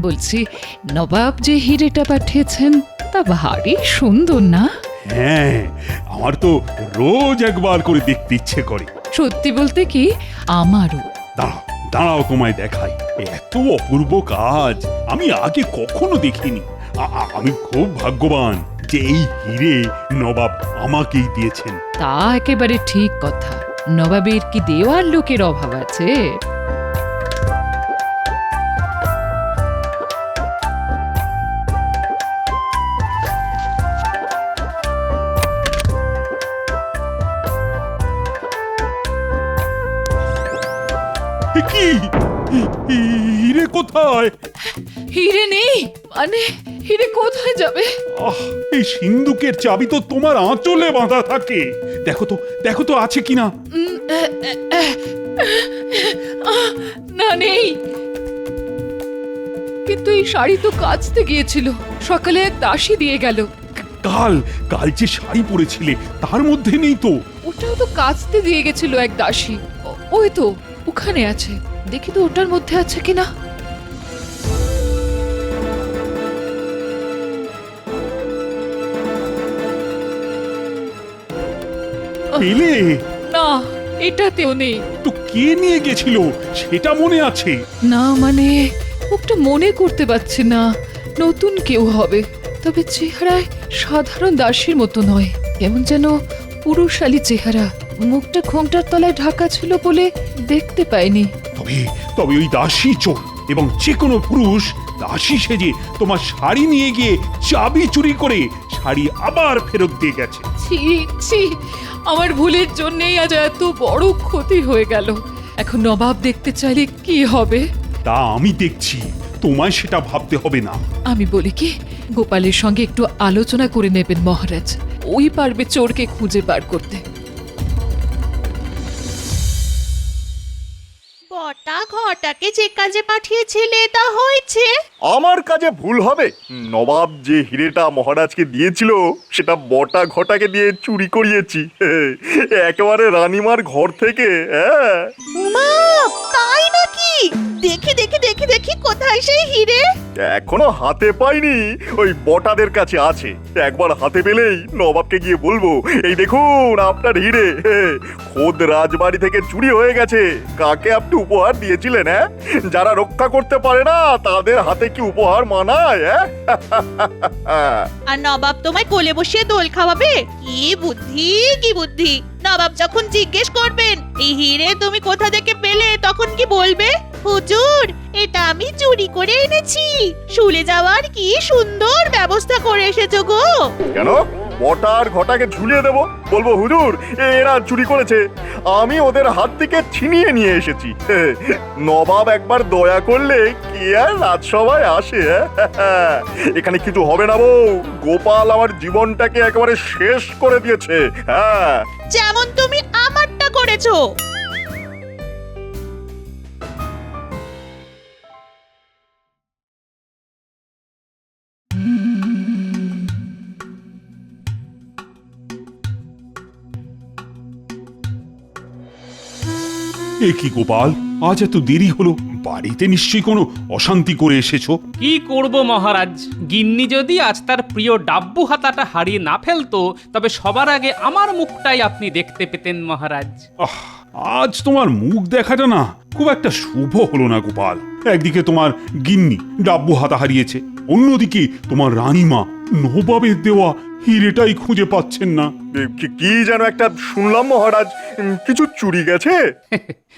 বলছি, নবাব যে হিরেটা পাঠিয়েছেন তা ভারী সুন্দর না? হ্যাঁ, আমার তো রোজ একবার করে দেখতে ইচ্ছে করে। সত্যি বলতে কি, আমারও। দাঁড়াও দাঁড়াও, তোমায় দেখাই। এত অপূর্ব কাজ আমি আগে কখনো দেখিনি। আমি খুব ভাগ্যবান যে এই হিরে নবাব আমাকেই দিয়েছেন। তা একেবারে ঠিক কথা। নবাবের কি দেওয়ার লোকের অভাব আছে? কি হিরে কোথায়? হিরে নেই মানে? হিরে কোথায় যাবে? এই সিন্ধুকের চাবি তো তোমার আঁচলে বাঁধা থাকে। দেখো তো আছে কিনা। না, নেই। কিন্তু এই শাড়ি তো কাচতে গিয়েছিল, সকালে এক দাসী দিয়ে গেল। কাল যে শাড়ি পরেছিলে তার মধ্যে নেই তো। ওটাও তো কাচতে দিয়ে গেছিল এক দাসী। ওই তো ওখানে আছে, দেখি তো ওটার মধ্যে আছে কিনা। পেলে? না, এটাতেও নেই। তো কে নিয়ে গেছিল সেটা মনে আছে? না মানে, ওটা মনে করতে পারছি না। নতুন কেউ হবে, তবে চেহারায় সাধারণ দাসীর মতো নয়, কেমন যেন পুরুষালী চেহারা। মুখটা ঘোমটার তলায় ঢাকা ছিল বলে দেখতে পাইনি। তবে ওই দাসী চোর, এবং যে কোনো পুরুষ দাসী সেজে তোমার শাড়ি নিয়ে গিয়ে চাবি চুরি করে শাড়ি আবার ফেরত দিয়ে গেছে। ছি ছি, আমার ভুলের জন্যই আজ এত বড় ক্ষতি হয়ে গেল। এখন নবাব দেখতে চাইলে কি হবে? তা আমি দেখছি, তোমায় সেটা ভাবতে হবে না। আমি বলি কি, গোপালের সঙ্গে একটু আলোচনা করে নেবেন মহারাজ। ওই পারবে চোরকে খুঁজে বার করতে। বটা ঘটাকে যে কাজে পাঠিয়েছিলে তা হয়েছে? আমার কাজে ভুল হবে? নবাব যে হিরেটা মহারাজকে দিয়েছিল সেটা বটা ঘটাকে দিয়ে চুরি করিয়েছি, একেবারে রানীমার ঘর থেকে। হ্যাঁ, মা, তাই নাকি? দেখি দেখি দেখি দেখি, কোথায় সেই হিরে? এখনো হাতে পাইনি, ওই বটাদের কাছে আছে। একবার হাতে পেলেই নবাবকে গিয়ে বলবো, এই দেখুন আপনার হিরে, খোদ রাজবাড়ি থেকে চুরি হয়ে গেছে। কাকে আপনি উপহার দিয়েছিলেন? হ্যাঁ, যারা রক্ষা করতে পারে না তাদের হাতে কি উপহার মানায়? আর নবাব তোমায় কোলে বসিয়ে দোল খাওয়াবে? কি বুদ্ধি, কি বুদ্ধি! নবাব যখন জিজ্ঞেস করবেন এই হিরে তুমি কোথা থেকে পেলে, তখন কি বলবে? হুজুর, এটা আমি চুরি করে এনেছি। শুলে যাওয়ার কি সুন্দর ব্যবস্থা করে এসেছো গো। কেন বটার ঘটাকে ঝুলিয়ে দেবো? বলবো হুজুর এরা চুরি করেছে, আমি ওদের হাত থেকে ছিনিয়ে নিয়ে এসেছি। নবাব একবার দয়া করলে কে আর রাজসভায় আসে? এখানে কিছু হবে না বউ, গোপাল আমার জীবনটাকে একেবারে শেষ করে দিয়েছে। হ্যাঁ, যেমন তুমি আমারটা করেছো। এ কি গোপাল, আজ এত দেরি হলো? বাড়িতে নিশ্চয়ই কোনো অশান্তি করে এসেছো। কি করব মহারাজ, গিন্নি যদি আজ তার প্রিয় ডাব্বু হাতাটা হারিয়ে না ফেলতো তবে সবার আগে আমার মুখটাই আপনি দেখতে পেতেন মহারাজ। আজ তোমার মুখ দেখাটা না খুব একটা শুভ হলো না গোপাল। একদিকে তোমার গিন্নি ডাব্বু হাতা হারিয়েছে, অন্যদিকে তোমার রানীমা নবাবের দেওয়া হিরেটাই খুঁজে পাচ্ছেন না। কি যেন একটা শুনলাম মহারাজ, কিছু চুরি গেছে।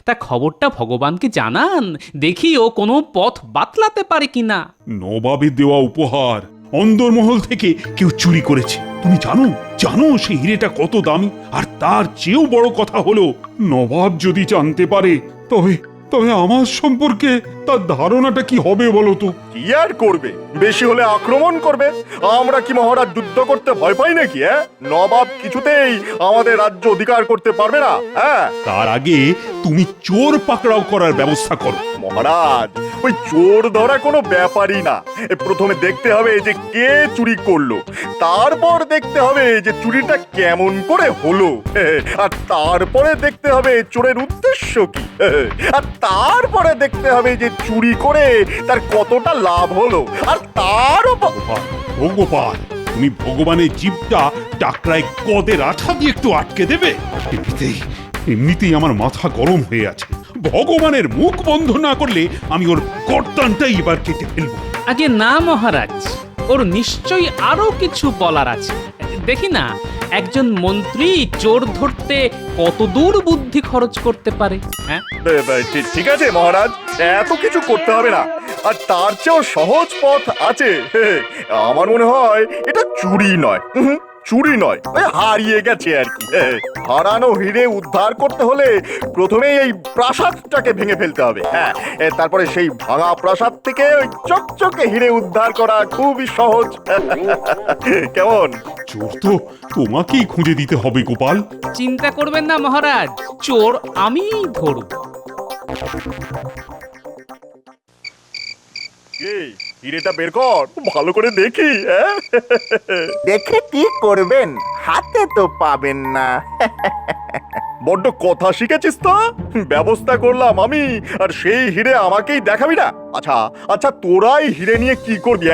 তা খবরটা ভগবানকে জানান, দেখি ও কোনো পথ বাতলাতে পারে কিনা। নবাবের দেওয়া উপহার অন্দরমহল থেকে কেউ চুরি করেছে। তুমি জানো সেই হিরেটা কত দামি? আর তার চেয়েও বড় কথা হলো, নবাব যদি জানতে পারে তবে আমার সম্পর্কে তার ধারণাটা কি হবে বলো তো? কি আর করবে, বেশি হলে আক্রমণ করবে। আমরা কি মহারাজ যুদ্ধ করতে ভয় পাই নাকি? নবাব কিছুতেই আমাদের রাজ্য অধিকার করতে পারবে না। হ্যাঁ, তার আগে তুমি চোর পাকড়াও করার ব্যবস্থা করো। মহারাজ ওই চোর ধরা কোনো ব্যাপারই না। প্রথমে দেখতে হবে যে কে চুরি করলো, তারপর দেখতে হবে যে চুরিটা কেমন করে হলো, আর তারপরে দেখতে হবে চোরের উদ্দেশ্য কি, আর তারপরে দেখতে হবে যে চুরি করে তার কতটা লাভ হলো, আর তারও গোপাল, ও গোপাল, তুমি ভগবানের জীবটা টাকরায় কদের আঠা দিয়ে একটু আটকে দেবে। এমনিতেই আমার মাথা গরম হয়ে আছে। ভগবানের মুখ বন্ধ না করলে আমি ওর গর্দানটাই এবার কেটে ফেলবো। আগে না মহারাজ, ওর নিশ্চয়ই আরো কিছু বলার আছে। দেখি না একজন মন্ত্রী চোর ধরতে কত দূর বুদ্ধি খরচ করতে পারে। হ্যাঁ, ঠিক আছে মহারাজ, এত কিছু করতে হবে না, আর তার চেয়েও সহজ পথ আছে। আমার মনে হয় এটা চুরি নয়, চুরি নয়, ওই হারিয়ে গেছে আর কি। হারানো হিরে উদ্ধার করতে হলে প্রথমেই এই প্রাসাদটাকে ভেঙে ফেলতে হবে। হ্যাঁ, তারপরে সেই ভাঙা প্রাসাদ থেকে ওই চকচকে হিরে উদ্ধার করা খুবই সহজ। কেমন? চোর তো তোমাকেই খুঁজে দিতে হবে গোপাল। চিন্তা করবেন না মহারাজ, চোর আমিই ধরব। এই হিরেটা বের কর, ভালো করে দেখি। দেখে কি করবেন, হাতে তো পাবেন না। বড্ড কথা শিখেছিস তো, ব্যবস্থা করলাম আমি, আর সেই হিরে আমাকেই দেখাবি না। আচ্ছা আচ্ছা, তোরাই হিরে নিয়ে কি করবি?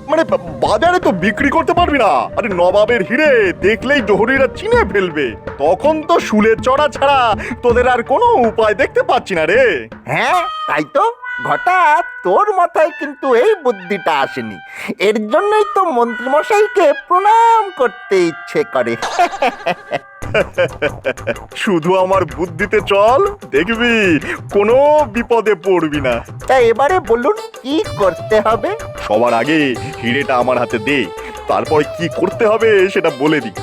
মানে বাজারে তো বিক্রি করতে পারবি না। আরে নবাবের হিরে দেখলেই জহুরিরা চিনে ফেলবে, তখন তো শুলে চড়া ছাড়া তোদের আর কোনো উপায় দেখতে পাচ্ছি না রে। হ্যাঁ তাই তো ঘটা, তোর মাথায় কিন্তু এই বুদ্ধিটা আসেনি। এর জন্যই তো মন্ত্রীমশাইকে প্রণাম করতে ইচ্ছে করে। শুধু আমার বুদ্ধিতে চল, দেখবি কোনো বিপদে পড়বি না। তা এবারে বলুন কি করতে হবে? সবার আগে হিরেটা আমার হাতে দে, তারপর কি করতে হবে সেটা বলে দিই।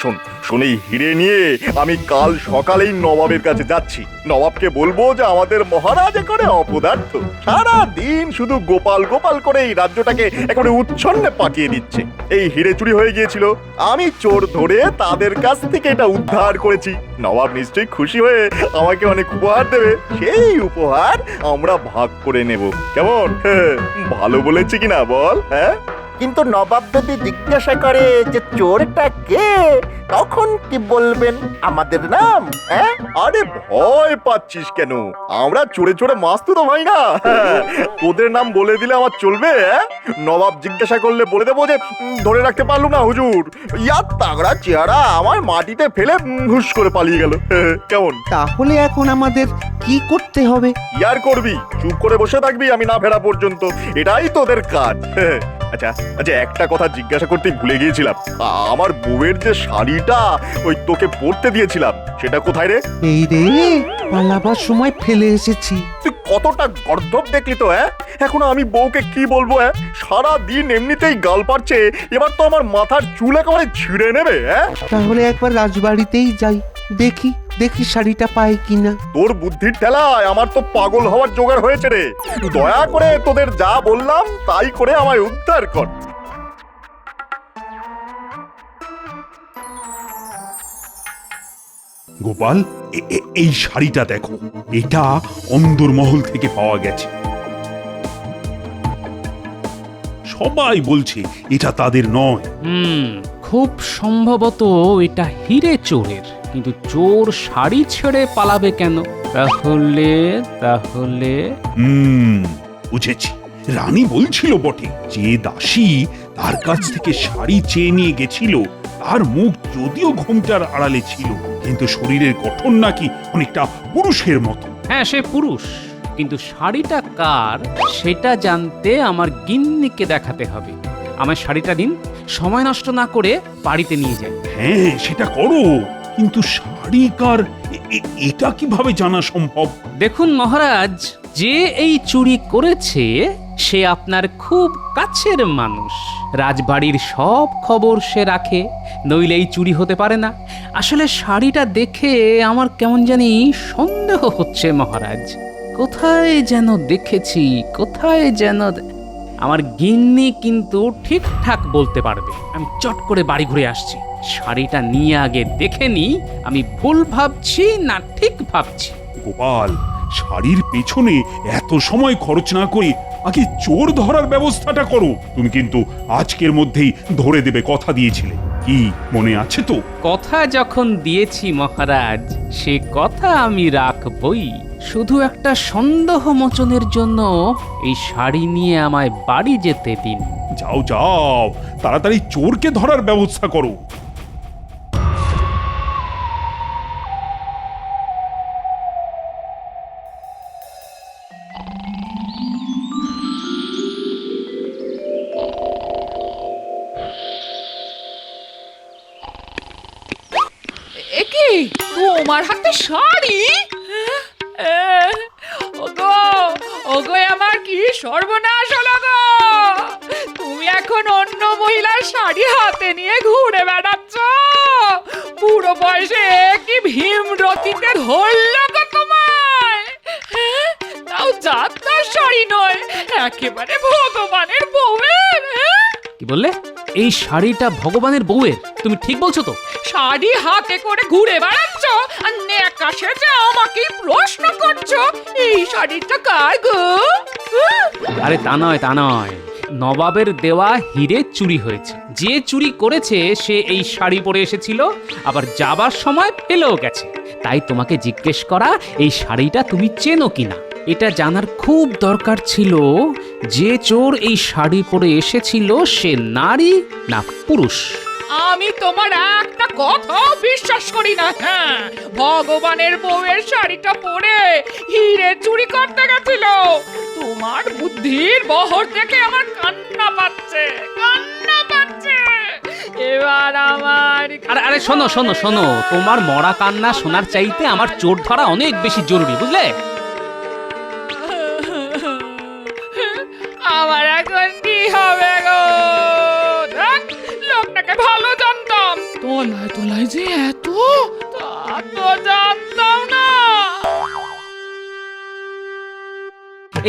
শোন শোন, এই হিরে নিয়ে আমি কাল সকালেই নবাবের কাছে যাচ্ছি। নবাবকে বলবো যে আমাদের মহারাজ এখানে অপদার্থ, সারা দিন শুধু গোপাল গোপাল করে এই রাজ্যটাকে একেবারে উচ্ছন্নে পাঠিয়ে দিচ্ছে। এই হিরে চুরি হয়ে গিয়েছিল, আমি চোর ধরে তাদের কাছ থেকে এটা উদ্ধার করেছি। নবাব নিশ্চয়ই খুশি হয়ে আমাকে অনেক উপহার দেবে, সেই উপহার আমরা ভাগ করে নেব। কেমন? ভালো বলেছি কিনা বল? হ্যাঁ, কিন্তু নবাব যদি জিজ্ঞাসা করে যে চোরটা কে, তখন কি বলবেন? আমাদের নাম? হ্যাঁ, আরে ভয় পাচ্ছিস কেন? আমরা চোরে চোরে মাস্তুত তো ভাই না। তোদের নাম বলে দিলে আমার চলবে? নবাব জিজ্ঞাসা করলে বলে দেবো যে ধরে রাখতে পারলুম না হুজুর, ইয়ার তাগড়া চেহারা আমার মাটিতে ফেলে হুশ করে পালিয়ে গেল। কেমন? তাহলে এখন আমাদের কি করতে হবে? ইয়ার করবি, চুপ করে বসে থাকবি আমি না ফেরা পর্যন্ত, এটাই তোদের কাজ। আচ্ছা আচ্ছা, একটা কথা জিজ্ঞাসা করতে ভুলে গিয়েছিলাম, আমার বউয়ের যে শাড়িটা ওই তোকে পরতে দিয়েছিলাম সেটা কোথায় রে? এই রে, পালাবার সময় ফেলে এসেছি। তুই কতটা গর্ধব দেখলি তো। এখন আমি বউকে কি বলবো? সারা দিন এমনিতেই গাল পারছে, এবার তো আমার মাথার চুল একেবারে ছিঁড়ে নেবে। তাহলে একবার রাজবাড়িতেই যাই, দেখি দেখি শাড়িটা পাই কিনা। তোর বুদ্ধির ঠেলায় আমার তো পাগল হওয়ার জোগাড় হয়েছে রে। দয়া করে তোদের যা বললাম তাই করে আমায় উদ্ধার কর। গোপাল, এই শাড়িটা দেখো, এটা অন্দরমহল থেকে পাওয়া গেছে। সবাই বলছে এটা তাদের নয়। খুব সম্ভবত এটা হিরে চোরের, কিন্তু চোর শাড়ি ছেড়ে পালাবে কেন? তাহলে তাহলে বুঝেছি। রানী বলছিল বটে, যে দাসী তার কাছ থেকে শাড়ি চেয়ে নিয়ে গেছিল তার মুখ যদিও ঘোমটার আড়ালে ছিল, কিন্তু শরীরের গঠন নাকি অনেকটা পুরুষের মতো। হ্যাঁ, সে পুরুষ, কিন্তু শাড়িটা কার সেটা জানতে আমার গিন্নিকে দেখাতে হবে। আমার শাড়িটা দিন, সময় নষ্ট না করে বাড়িতে নিয়ে যাই। হ্যাঁ, সেটা করো, কিন্তু শাড়ি কার এটা কিভাবে জানা সম্ভব? দেখুন মহারাজ, যে এই চুরি করেছে সে আপনার খুব কাছের মানুষ। রাজবাড়ির সব খবর সে রাখে, নইলে এই চুরি হতে পারে না। আসলে শাড়িটা দেখে আমার কেমন জানি সন্দেহ হচ্ছে মহারাজ। কোথায় যেন দেখেছি, কোথায় যেন। আমার গিন্নি কিন্তু ঠিকঠাক বলতে পারবে। আমি চট করে বাড়ি ঘুরে আসছি। শাড়িটা নিয়ে আগে দেখে নি আমি ভুল ভাবছি না ঠিক ভাবছি। গোপাল, শাড়ির পেছনে এত সময় খরচ না করে আগে চোর ধরার ব্যবস্থাটা করো। তুমি কিন্তু আজকের মধ্যেই ধরে দেবে কথা দিয়েছিলে, কি মনে আছে তো? কথা যখন দিয়েছি মহারাজ, সে কথা আমি রাখবই। শুধু একটা সন্দেহ মোচনের জন্য এই শাড়ি নিয়ে আমায় বাড়ি যেতে দিন। যাও যাও, তাড়াতাড়ি চোরকে ধরার ব্যবস্থা করো। একে তোমার হাতে শাড়ি? ওগো ওগো, আমার কি সর্বনাশ হলো গো! তুমি এখন অন্য মহিলার শাড়ি হাতে নিয়ে ঘুরে বেড়াচ্ছ? পুরো বয়সে কি ভীমরতিতে ধরলো গো তোমায়? তাও যাত্রার শাড়ি নয়, একেবারে ভগবানের বউয়ের। কি বললে? এই শাড়িটা ভগবানের বউয়ের? তুমি ঠিক বলছো তো? শাড়ি হাতে করে ঘুরে বেড়াচ্ছ আর নেকা সেজে আমাকে প্রশ্ন করছো এই শাড়িটা কার গো? আরে তা নয়, তা নয়। নবাবের দেওয়া হিরে চুরি হয়েছে। যে চুরি করেছে সে এই শাড়ি পরে এসেছিল, আবার যাবার সময় ফেলেও গেছে। তাই তোমাকে জিজ্ঞেস করা এই শাড়িটা তুমি চেনো কিনা। এটা জানার খুব দরকার ছিল যে চোর এই শাড়ি পরে এসেছিল সে নারী না পুরুষ। আমি তোমার একটা কথাও বিশ্বাস করি না। হ্যাঁ, ভগবানের বউয়ের শাড়িটা পরে হিরে চুরি করতে গেছিল। তোমার বুদ্ধির বহর দেখে আমার কান্না পাচ্ছে, কান্না পাচ্ছে। এবার আমার আরে আরে শোনো শোনো শোনো, তোমার মরা কান্না শোনার চাইতে আমার চোর ধরা অনেক বেশি জরুরি, বুঝলে? আমার এখন কি হবে গো? দেখ, লোকটাকে ভালো জানতাম, তোলায় তোলায় যে এত, তা তো জানতাম না।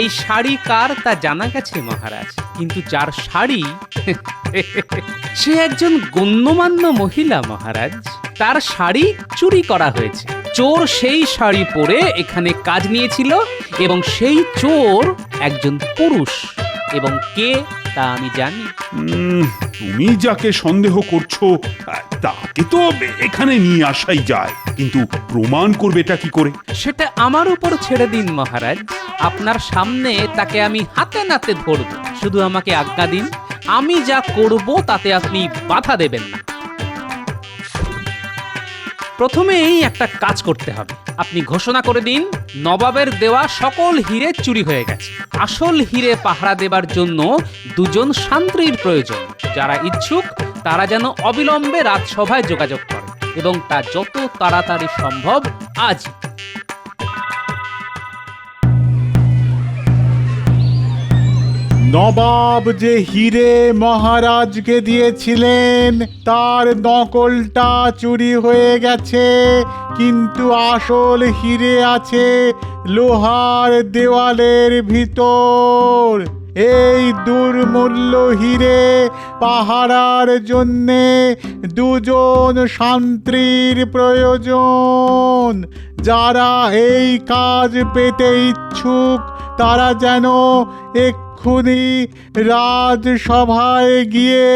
এই শাড়ি কার তা জানা গেছে মহারাজ, কিন্তু যার শাড়ি সে একজন গণ্যমান্য মহিলা মহারাজ। তার শাড়ি চুরি করা হয়েছে। চোর সেই শাড়ি পরে এখানে কাজ নিয়েছিল এবং সেই চোর একজন পুরুষ। এবং কে তা আমি জানি। তুমি যাকে সন্দেহ করছো তাকে তো এখানে নিয়ে আসাই যায়, কিন্তু প্রমাণ করবেটা কি করে? সেটা আমার উপর ছেড়ে দিন মহারাজ। আপনার সামনে তাকে আমি হাতে নাতে ধরব। শুধু আমাকে আজ্ঞা দিন, আমি যা করব তাতে আপনি বাধা দেবেন না। প্রথমেই একটা কাজ করতে হবে। আপনি ঘোষণা করে দিন নবাবের দেওয়া সকল হিরে চুরি হয়ে গেছে। আসল হিরে পাহারা দেবার জন্য দুজন শান্ত্রীর প্রয়োজন। যারা ইচ্ছুক তারা যেন অবিলম্বে রাজসভায় যোগাযোগ করে এবং তা যত তাড়াতাড়ি সম্ভব আজ। নবাব যে হিরে মহারাজকে দিয়েছিলেন তার নকলটা চুরি হয়ে গেছে, কিন্তু আসল হিরে আছে লোহার দেওয়ালের ভিতর। এই দুর্মূল্য হিরে পাহারার জন্যে দুজন শান্ত্রীর প্রয়োজন। যারা এই কাজ পেতে ইচ্ছুক তারা যেন এক্ষুনি রাজসভায় গিয়ে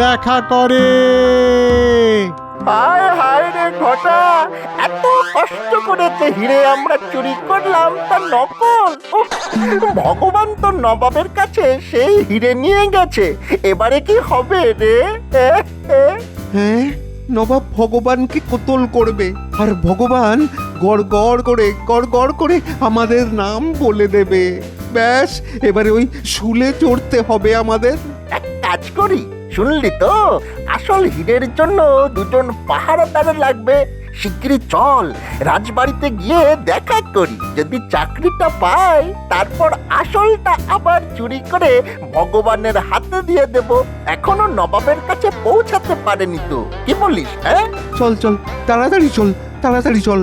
দেখা করে। হায় হায় রে ঘটা, এত কষ্ট করে যে হিরে আমরা চুরি করলাম তার নকল। উফ, ভগবান তো নবাবের কাছে সেই হিরে নিয়ে গেছে। এবারে কি হবে রে? হ্যাঁ, নবাব ভগবানকে কোতল করবে, আর ভগবান গড় গড় করে আমাদের নাম বলে দেবে। ব্যাস, এবারে ওই শুলে চড়তে হবে আমাদের। এক কাজ করি, শুনলি তো, আসল হীরের জন্য দুজন পাহারাদার লাগবে। শিগগিরই চল, রাজবাড়িতে গিয়ে দেখা করি। যদি চাকরিটা পাই তারপর আসলটা আবার চুরি করে ভগবানের হাতে দিয়ে দেব। এখনো নবাবের কাছে পৌঁছাতে পারেনি তো, কি বলিস? হ্যাঁ, চল চল, তাড়াতাড়ি চল, তাড়াতাড়ি চল।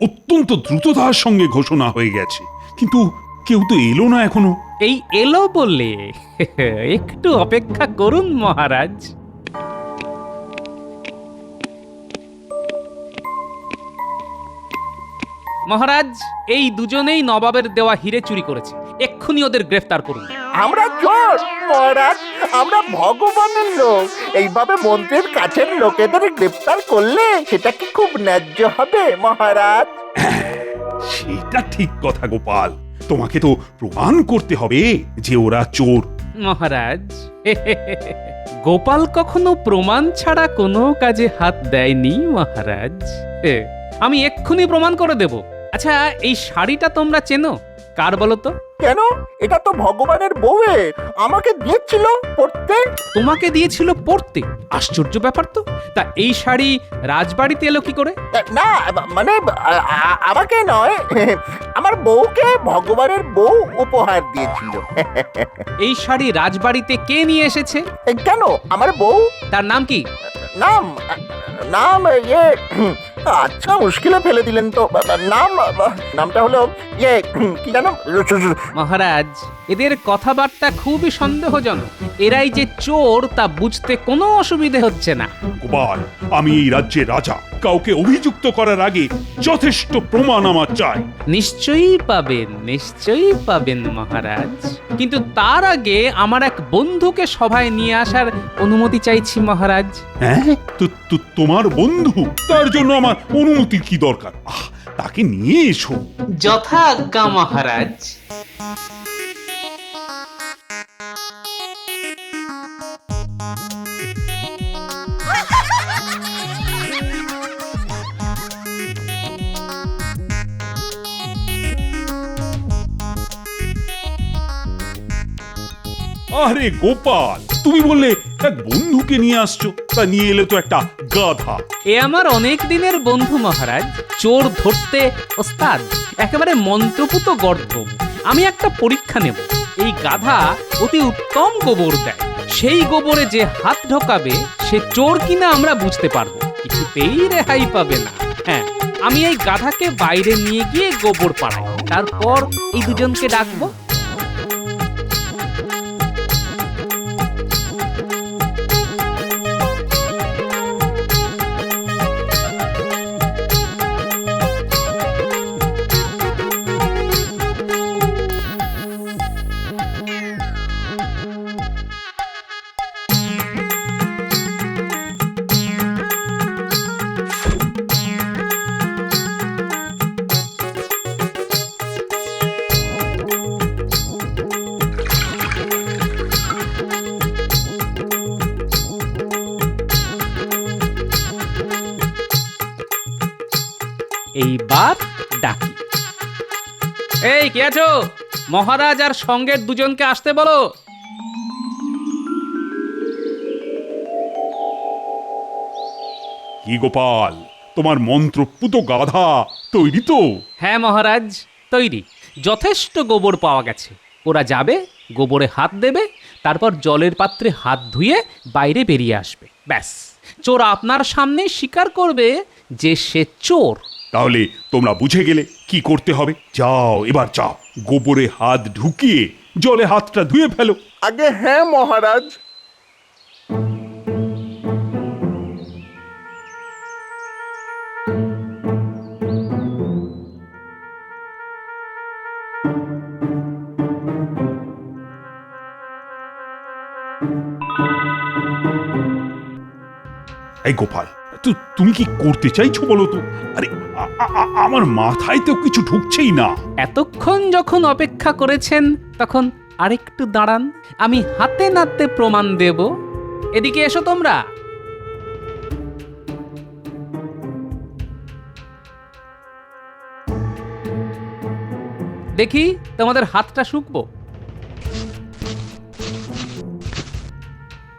অত্যন্ত দ্রুততার সঙ্গে ঘোষণা হয়ে গেছে, কিন্তু কেউ তো এলো না এখনো। এই এলো বলে একটু অপেক্ষা করুন মহারাজ। মহারাজ, এই দুজনেই নবাবের দেওয়া হিরে চুরি করেছে, এক্ষুনি ওদের গ্রেফতার করুন। আমরা চোর মহারাজ, আমরা ভগবানের লোক। এইভাবে মন্ত্রীর কাছের লোকেদের গ্রেপ্তার করলে সেটা কি খুব ন্যায্য হবে মহারাজ? সেটা ঠিক কথা গোপাল, তোমাকে তো প্রমাণ করতে হবে যে ওরা চোর। মহারাজ, গোপাল কখনো প্রমাণ ছাড়া কোনো কাজে হাত দেয়নি মহারাজ। আমি এক্ষুনি প্রমাণ করে দেব। আচ্ছা, এই শাড়িটা তোমরা চেনো? কার বলো তো? কেন? এটা তো ভগবানের বউয়ের, আমাকে দিয়েছিল পড়তে। তোমাকে দিয়েছিল পড়তে? আশ্চর্য ব্যাপার তো। তা এই শাড়ি রাজবাড়িতে এলো কি করে? না মানে আমাকে নয়, আমার বউকে ভগবানের বউ উপহার দিয়েছিল। এই শাড়ি রাজবাড়িতে কে নিয়ে এসেছে? কেন? আমার বউ। তার নাম কি? নাম নাম আচ্ছা, মুশকিলে ফেলে দিলেন তো। নামটা হলো কি জানো মহারাজ, এদের কথাবার্তা খুবই সন্দেহজনক। এরাই যে চোর তা বুঝতে কোনো অসুবিধে হচ্ছে না। গোপাল, আমি এই রাজ্যের রাজা, কাউকে অভিযুক্ত করার আগে যথেষ্ট প্রমাণ আমার চাই। নিশ্চয়ই পাবেন, নিশ্চয়ই পাবেন মহারাজ, কিন্তু তার আগে আমার এক বন্ধুকে সভায় নিয়ে আসার অনুমতি চাইছি মহারাজ। হ্যাঁ, তো তোমার বন্ধু? তার জন্য আমার অনুমতির কি দরকার? তাকে নিয়ে এসো। যথা আজ্ঞা মহারাজ। আরে গোপাল, তুমি বললে এক বন্ধুকে নিয়ে আসছো, তা নিয়ে এলে তো একটা গাধা। এ আমার অনেক দিনের বন্ধু মহারাজ, চোর ধরতে ওস্তাদ, একেবারে মন্ত্রপুত গর্দভ। আমি একটা পরীক্ষা নেব। এই গাধা অতি উত্তম গোবর দেয়, সেই গোবরে যে হাত ঢোকাবে সে চোর কিনা আমরা বুঝতে পারবো, কিছুতেই রেহাই পাবে না। হ্যাঁ, আমি এই গাধাকে বাইরে নিয়ে গিয়ে গোবর পাড়াই, তারপর এই দুজনকে ডাকবো। এইবার ডাকি। এই কে আছো? মহারাজ আর সঙ্গের দুজনকে আসতে বলো। কি গোপাল, তোমার মন্ত্রপুত গাধা তৈরি তো? হ্যাঁ মহারাজ, তৈরি। যথেষ্ট গোবর পাওয়া গেছে। ওরা যাবে, গোবরে হাত দেবে, তারপর জলের পাত্রে হাত ধুয়ে বাইরে বেরিয়ে আসবে। ব্যাস, চোর আপনার সামনে স্বীকার করবে যে সে চোর। তাহলে তোমরা বুঝে গেলে কি করতে হবে। যাও, এবার যাও, গোবরে হাত ঢুকিয়ে জলে হাতটা ধুয়ে ফেলো। আগে হ্যাঁ মহারাজ। এই গোপাল, তুমি কি করতে চাইছো বলো তো? আরে আমার মাথায় তো কিছু ঢুকছেই না। এতক্ষণ যখন অপেক্ষা করেছেন তখন আরেকটু দাঁড়ান, আমি হাতে নাতে প্রমাণ দেব। এদিকে এসো তোমরা। দেখি তোমাদের হাতটা শুকবো।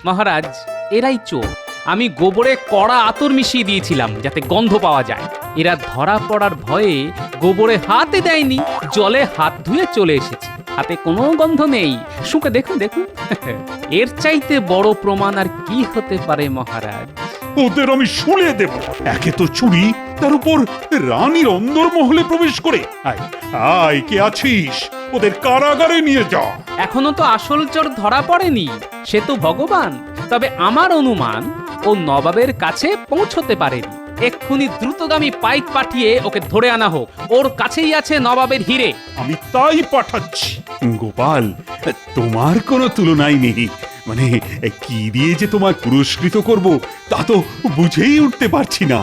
মহারাজ, এরাই চোর। আমি গোবরে কড়া আতর মিশিয়ে দিয়েছিলাম যাতে গন্ধ পাওয়া যায়। এরা ধরা পড়ার ভয়ে গোবরে হাতে দেয়নি, জলে হাত ধুয়ে চলে এসেছে। হাতে কোনো গন্ধ নেই। শুকে দেখুন, দেখুন। এর চাইতে বড় প্রমাণ আর কি হতে পারে মহারাজ? ওদের আমি শুলে দেব। একে তো চুরি, তার উপর রানীর অন্দরমহলে প্রবেশ করে। আয় আয়, কে আছিস? ওদের কারাগারে নিয়ে যা। এখনো তো আসল চোর ধরা পড়েনি, সে তো ভগবান। তবে আমার অনুমান ও নবাবের কাছে পৌঁছতে পারেনি। এক্ষুনি দ্রুতগামী পাইক পাঠিয়ে ওকে ধরে আনা হোক। ওর কাছেই আছে নবাবের হিরে। আমি তাই পাঠাচ্ছি। গোপাল, তোমার কোনো তুলনাই নেই। মানে কি দিয়ে যে তোমায় পুরস্কৃত করব তা তো বুঝেই উঠতে পারছি না।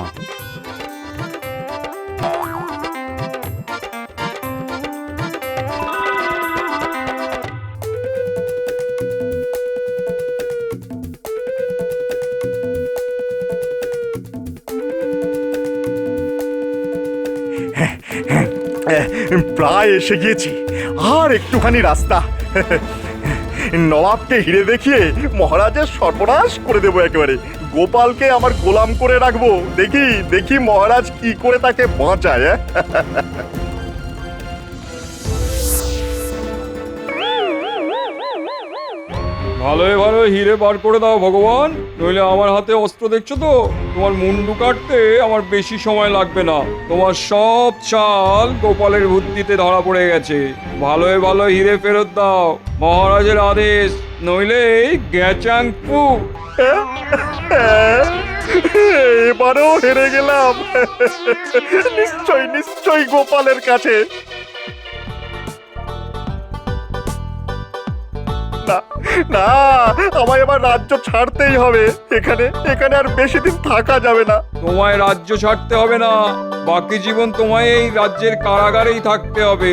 প্রায় এসে গিয়েছি, আর একটুখানি রাস্তা। নবাবকে হিরে দেখিয়ে মহারাজের সর্বনাশ করে দেবো একেবারে। গোপালকে আমার গোলাম করে রাখবো। দেখি দেখি মহারাজ কি করে তাকে বাঁচায়। ভালোই ভালো হিরে বার করে দাও ভগবান, নইলে আমার হাতে অস্ত্র দেখছো তো, তোমার মুন্ডু কাটতে আমার বেশি সময় লাগবে না। তোমার সব চাল গোপালের বুদ্ধিতে ধরা পড়ে গেছে। ভালোই ভালো হিরে ফেরত দাও, মহারাজের আদেশ, নইলে গ্যাচাং পু। এবারেও হেরে গেলাম। নিশ্চয় নিশ্চয় গোপালের কাছে। না না, আমায় এবার রাজ্য ছাড়তেই হবে। এখানে এখানে আর বেশি দিন থাকা যাবে না। তোমায় রাজ্য ছাড়তে হবে না, বাকি জীবন তোমায় এই রাজ্যের কারাগারেই থাকতে হবে।